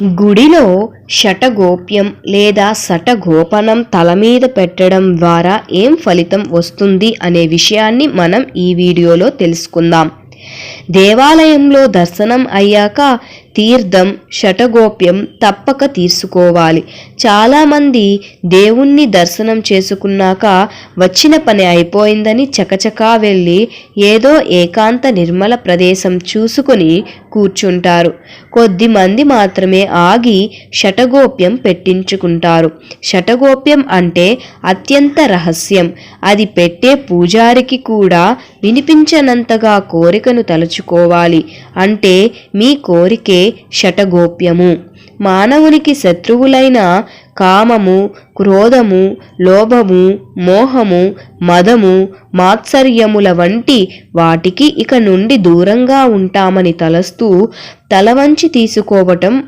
గుడిలో శటగోప్యం లేదా శటగోపనం తల మీద పెట్టడం ద్వారా ఏం ఫలితం వస్తుంది అనే విషయాన్ని మనం ఈ వీడియోలో తెలుసుకుందాం. దేవాలయంలో దర్శనం అయ్యాక తీర్థం, శటగోప్యం తప్పక తీసుకోవాలి. చాలామంది దేవుణ్ణి దర్శనం చేసుకున్నాక వచ్చిన పని అయిపోయిందని చకచకా వెళ్ళి ఏదో ఏకాంత నిర్మల ప్రదేశం చూసుకొని కూర్చుంటారు. కొద్దిమంది మాత్రమే ఆగి శటగోప్యం పెట్టించుకుంటారు. శటగోప్యం అంటే అత్యంత రహస్యం. అది పెట్టే పూజారికి కూడా వినిపించనంతగా కోరికను తలుచుకోవాలి. అంటే మీ కోరికే శటగోప్యము. మానవునికి శత్రువులైన కామము, క్రోధము, లోభము, మోహము, మదము, మాత్సర్యముల వంటి వాటికి ఇక నుండి దూరంగా ఉంటామని తలస్తూ తలవంచి తీసుకోవటం